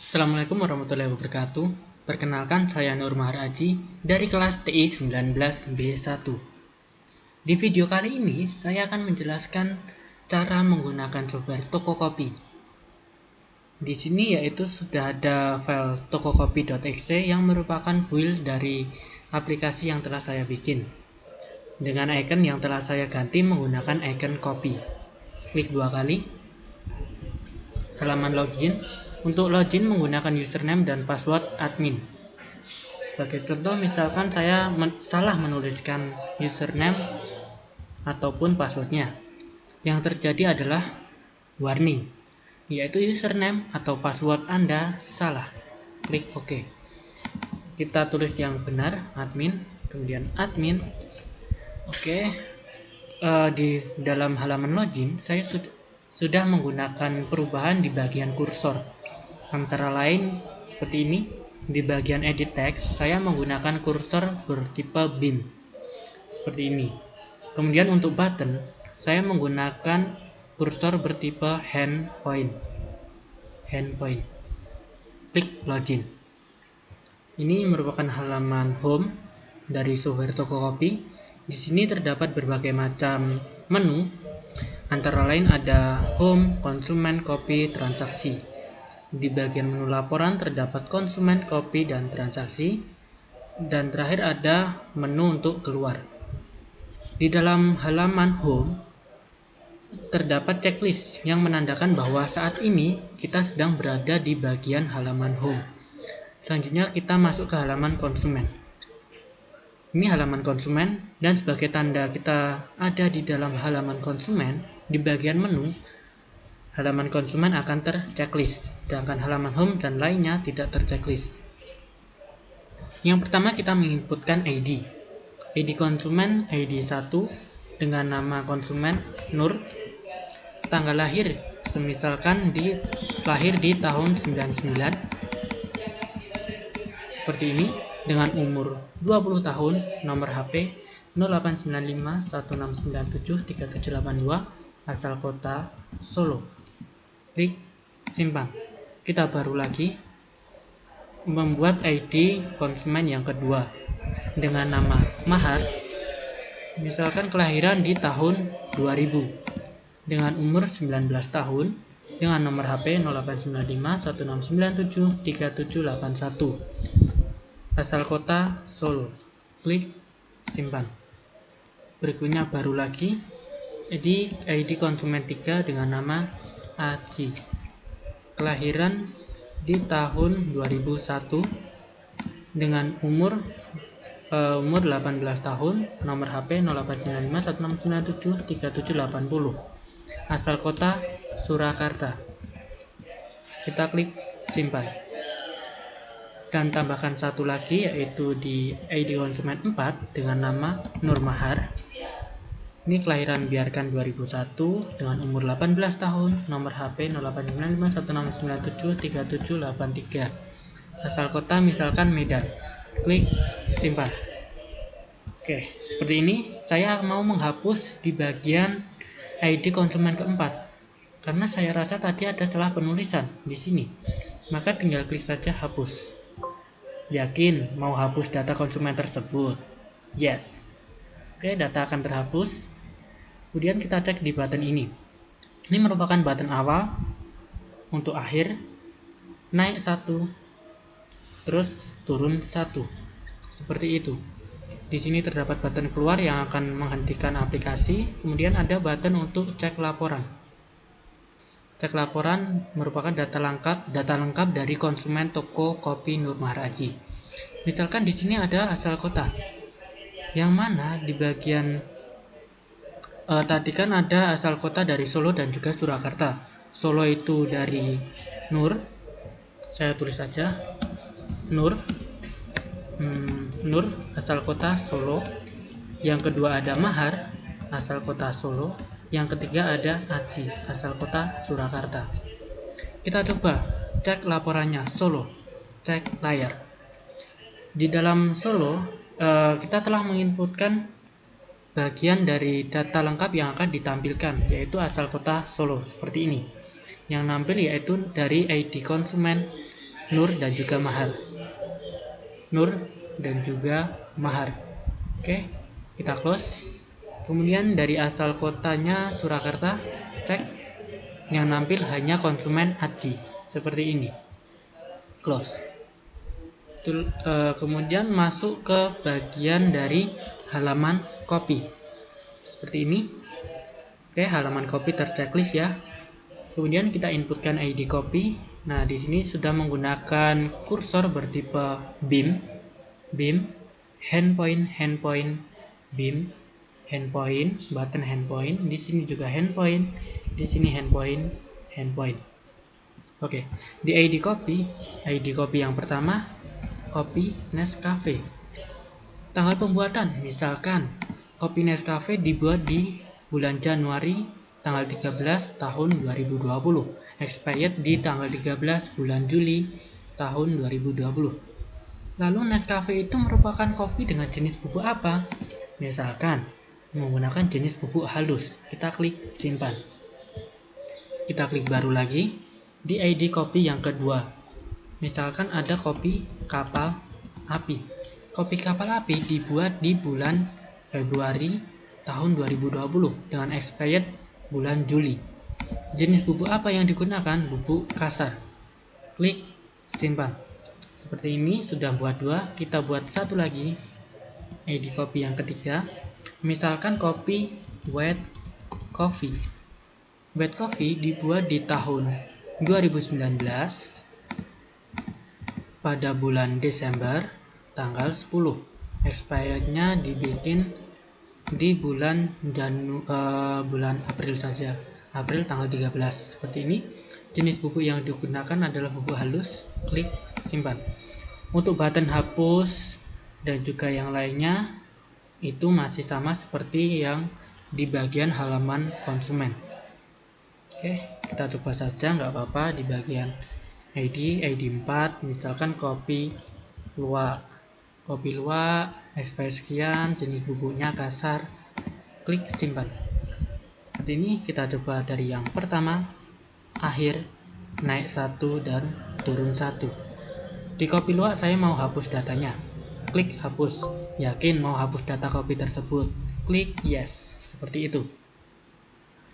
Assalamualaikum warahmatullahi wabarakatuh. Perkenalkan, saya Nur Mahar Aji dari kelas TI 19B1. Di video kali ini, saya akan menjelaskan cara menggunakan software Tokokopi. Di sini yaitu sudah ada file tokokopi.exe yang merupakan build dari aplikasi yang telah saya bikin. Dengan icon yang telah saya ganti menggunakan icon copy. Klik 2 kali. Halaman login. Untuk login menggunakan username dan password admin. Sebagai contoh, misalkan saya salah menuliskan username ataupun passwordnya. Yang terjadi adalah warning, yaitu username atau password Anda salah. Klik OK. Kita tulis yang benar, admin, kemudian admin. Oke. Di dalam halaman login, saya sudah menggunakan perubahan di bagian kursor. Antara lain seperti ini, di bagian edit text saya menggunakan kursor bertipe beam seperti ini. Kemudian untuk button saya menggunakan kursor bertipe hand point. Klik login. Ini merupakan halaman home dari software Tokokopi. Di sini terdapat berbagai macam menu, antara lain ada home, konsumen, kopi, transaksi. Di bagian menu laporan terdapat konsumen, kopi, dan transaksi. Dan terakhir ada menu untuk keluar. Di dalam halaman home terdapat checklist yang menandakan bahwa saat ini kita sedang berada di bagian halaman home. Selanjutnya kita masuk ke halaman konsumen. Ini halaman konsumen, dan sebagai tanda kita ada di dalam halaman konsumen, di bagian menu halaman konsumen akan terchecklist, sedangkan halaman home dan lainnya tidak terchecklist. Yang pertama kita menginputkan ID. ID konsumen ID 1 dengan nama konsumen Nur. Tanggal lahir semisalkan lahir di tahun 99. Seperti ini. Dengan umur 20 tahun, nomor HP 089516973782, asal kota Solo. Klik simpan. Kita baru lagi membuat ID konsumen yang kedua dengan nama Mahar. Misalkan kelahiran di tahun 2000 dengan umur 19 tahun dengan nomor HP 089516973781, asal kota Solo. Klik simpan. Berikutnya baru lagi ID konsumen 3 dengan nama Aji. Kelahiran di tahun 2001 dengan umur 18 tahun, nomor HP 089516973780, asal kota Surakarta. Kita klik simpan. Dan tambahkan satu lagi, yaitu di ID konsumen 4 dengan nama Nur Mahar. Ini kelahiran biarkan 2001 dengan umur 18 tahun, nomor HP 089516973783, asal kota misalkan Medan. Klik simpan. Oke, seperti ini. Saya mau menghapus di bagian ID konsumen keempat karena saya rasa tadi ada salah penulisan di sini. Maka tinggal klik saja hapus. Yakin mau hapus data konsumen tersebut? Yes. Oke, data akan terhapus. Kemudian kita cek di button ini. Ini merupakan button awal. Untuk akhir, naik 1, terus turun 1. Seperti itu. Di sini terdapat button keluar yang akan menghentikan aplikasi. Kemudian ada button untuk cek laporan. Cek laporan merupakan data lengkap dari konsumen Tokokopi Nur Mahar Aji. Misalkan di sini ada asal kota, yang mana di bagian tadi kan ada asal kota dari Solo dan juga Surakarta. Solo itu dari Nur, saya tulis saja Nur, Nur asal kota Solo. Yang kedua ada Mahar, asal kota Solo. Yang ketiga ada Aji, asal kota Surakarta. Kita coba cek laporannya Solo, cek layar. Di dalam Solo, kita telah menginputkan bagian dari data lengkap yang akan ditampilkan, yaitu asal kota Solo, seperti ini. Yang nampil yaitu dari ID konsumen Nur dan juga Mahar. Nur dan juga Mahar. Oke, kita close. Kemudian dari asal kotanya Surakarta, cek. Yang nampil hanya konsumen Aji, seperti ini. Close. Kemudian masuk ke bagian dari halaman copy, seperti ini. Oke, halaman copy terchecklist ya. Kemudian kita inputkan ID copy. Nah, di sini sudah menggunakan kursor bertipe beam, handpoint, beam, handpoint, button handpoint. Di sini juga handpoint, di sini handpoint. Oke, di ID copy yang pertama, kopi Nescafe. Tanggal pembuatan, misalkan kopi Nescafe dibuat di bulan Januari tanggal 13 tahun 2020, expired di tanggal 13 bulan Juli tahun 2020. Lalu Nescafe itu merupakan kopi dengan jenis bubuk apa? Misalkan menggunakan jenis bubuk halus, kita klik simpan. Kita klik baru lagi di ID kopi yang kedua. Misalkan ada kopi kapal api. Kopi kapal api dibuat di bulan Februari tahun 2020 dengan expired bulan Juli. Jenis bubuk apa yang digunakan? Bubuk kasar. Klik simpan. Seperti ini, sudah buat 2. Kita buat satu lagi, ID kopi yang ketiga. Misalkan kopi white coffee. White coffee dibuat di tahun 2019 pada bulan Desember tanggal 10. Expirednya dibikin di bulan April saja, April tanggal 13. Seperti ini. Jenis bubuk yang digunakan adalah bubuk halus. Klik simpan. Untuk button hapus dan juga yang lainnya itu masih sama seperti yang di bagian halaman konsumen. Oke, kita coba saja, nggak apa-apa. Di bagian ID 4, misalkan kopi luwak, expired sekian, jenis bubuknya kasar, klik simpan. Seperti ini. Kita coba dari yang pertama, akhir, naik 1 dan turun 1. Di kopi luwak saya mau hapus datanya, klik hapus. Yakin mau hapus data kopi tersebut, klik yes. Seperti itu.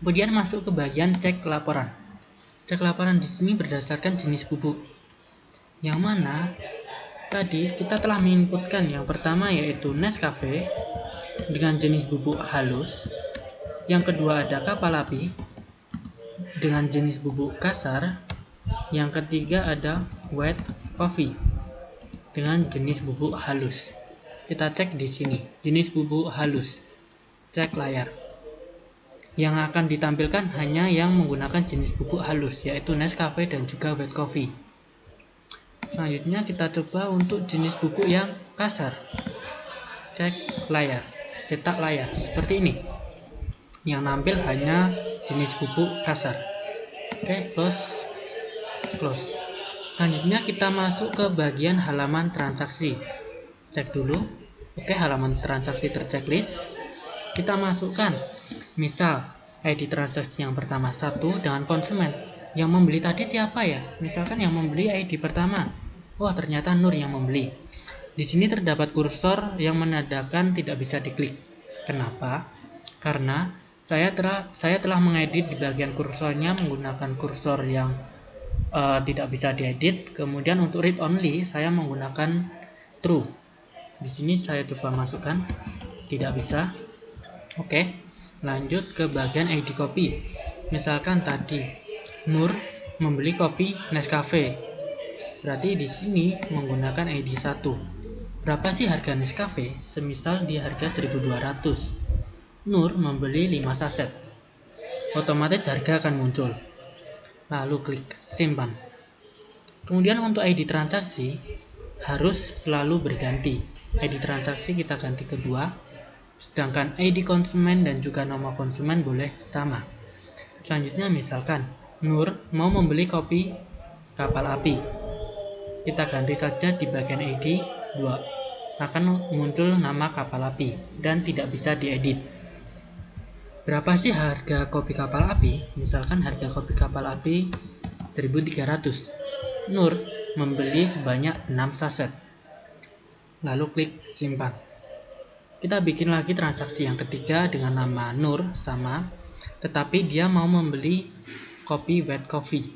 Kemudian masuk ke bagian cek laporan. Cek laporan di sini berdasarkan jenis bubuk, yang mana tadi kita telah menginputkan yang pertama yaitu Nescafe dengan jenis bubuk halus, yang kedua ada kapal api dengan jenis bubuk kasar, yang ketiga ada white coffee dengan jenis bubuk halus. Kita cek di sini, jenis bubuk halus, cek layar. Yang akan ditampilkan hanya yang menggunakan jenis bubuk halus, yaitu Nescafe dan juga white coffee. Selanjutnya kita coba untuk jenis bubuk yang kasar. Cek layar, cetak layar, seperti ini. Yang nampil hanya jenis bubuk kasar. Oke, close. Selanjutnya kita masuk ke bagian halaman transaksi. Cek dulu. Oke, halaman transaksi terchecklist. Kita masukkan, misal ID transaksi yang pertama 1 dengan konsumen. Yang membeli tadi siapa ya? Misalkan yang membeli ID pertama. Wah, ternyata Nur yang membeli. Di sini terdapat kursor yang menandakan tidak bisa diklik. Kenapa? Karena saya telah mengedit di bagian kursornya menggunakan kursor yang tidak bisa diedit. Kemudian untuk read only saya menggunakan true. Di sini saya coba masukkan, tidak bisa. Oke, lanjut ke bagian ID copy. Misalkan tadi Nur membeli kopi Nescafe. Berarti di sini menggunakan ID 1. Berapa sih harga Nescafe? Semisal dia harga 1.200. Nur membeli 5 saset. Otomatis harga akan muncul. Lalu klik simpan. Kemudian untuk ID transaksi harus selalu berganti. ID transaksi kita ganti kedua. Sedangkan ID konsumen dan juga nomor konsumen boleh sama. Selanjutnya misalkan Nur mau membeli kopi kapal api. Kita ganti saja di bagian ID 2. Akan muncul nama kapal api dan tidak bisa diedit. Berapa sih harga kopi kapal api? Misalkan harga kopi kapal api 1.300. Nur membeli sebanyak 6 saset. Lalu klik simpan. Kita bikin lagi transaksi yang ketiga dengan nama Nur sama, tetapi dia mau membeli kopi White Coffee.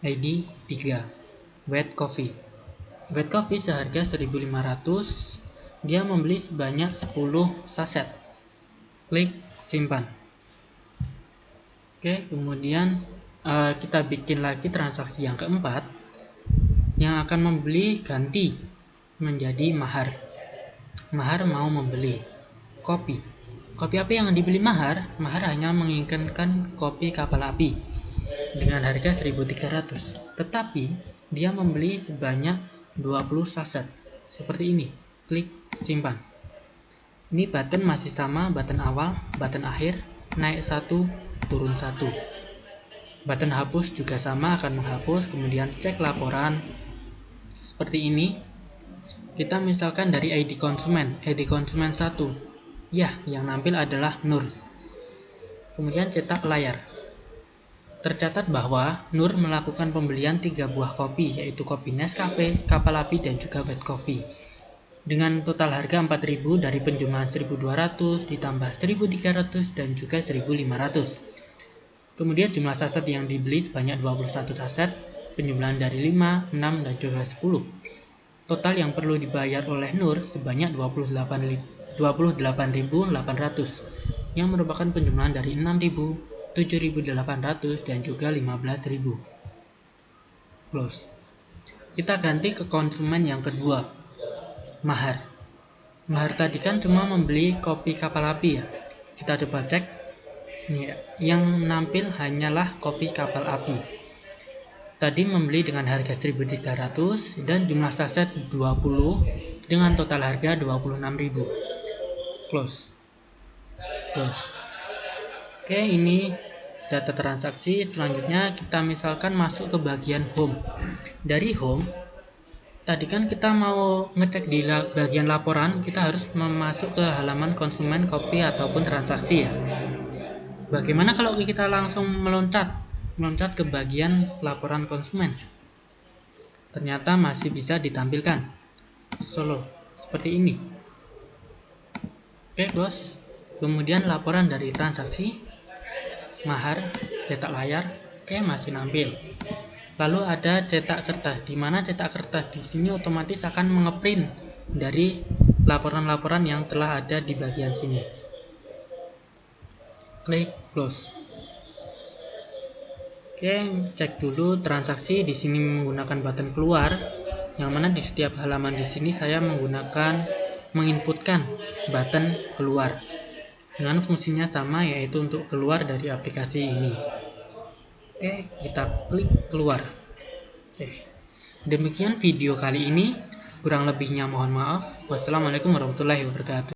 ID 3 White Coffee. White Coffee seharga 1.500. Dia membeli sebanyak 10 saset. Klik simpan. Oke, kemudian kita bikin lagi transaksi yang keempat yang akan membeli ganti menjadi Mahar. Mahar mau membeli kopi. Kopi apa yang dibeli Mahar? Mahar hanya menginginkan kopi kapal api dengan harga 1.300. Tetapi dia membeli sebanyak 20 saset. Seperti ini. Klik simpan. Ini button masih sama, button awal, button akhir, naik 1, turun 1. Button hapus juga sama, akan menghapus. Kemudian cek laporan. Seperti ini. Kita misalkan dari ID konsumen 1. Ya, yang nampil adalah Nur. Kemudian cetak layar. Tercatat bahwa Nur melakukan pembelian 3 buah kopi, yaitu kopi Nescafe, kapal api, dan juga White Coffee. Dengan total harga 4.000 dari penjualan 1.200 ditambah 1.300 dan juga 1.500. Kemudian jumlah saset yang dibeli sebanyak 21 saset, penjumlahan dari 5, 6, dan juga 10. Total yang perlu dibayar oleh Nur sebanyak 28.800 yang merupakan penjumlahan dari 6.000, 7.800, dan juga 15.000. Close. Kita ganti ke konsumen yang kedua. Mahar. Mahar tadi kan cuma membeli kopi kapal api ya. Kita coba cek. Ya, yang nampil hanyalah kopi kapal api. Tadi membeli dengan harga 1.300 dan jumlah saset 20 dengan total harga 26.000. Close. Oke, ini data transaksi. Selanjutnya kita misalkan masuk ke bagian home. Dari home, tadi kan kita mau ngecek di bagian laporan, kita harus masuk ke halaman konsumen kopi ataupun transaksi ya. Bagaimana kalau kita langsung meloncat ke bagian laporan konsumen? Ternyata masih bisa ditampilkan. Seperti ini. Oke, close. Kemudian laporan dari transaksi, Mahar, cetak layar, oke, masih nampil. Lalu ada cetak kertas, di mana cetak kertas di sini otomatis akan mengeprint dari laporan-laporan yang telah ada di bagian sini. Klik close. Oke, cek dulu transaksi. Di sini menggunakan button keluar, yang mana di setiap halaman di sini saya menginputkan button keluar dengan fungsinya sama, yaitu untuk keluar dari aplikasi ini. Oke, kita klik keluar. Demikian video kali ini. Kurang lebihnya mohon maaf. Wassalamualaikum warahmatullahi wabarakatuh.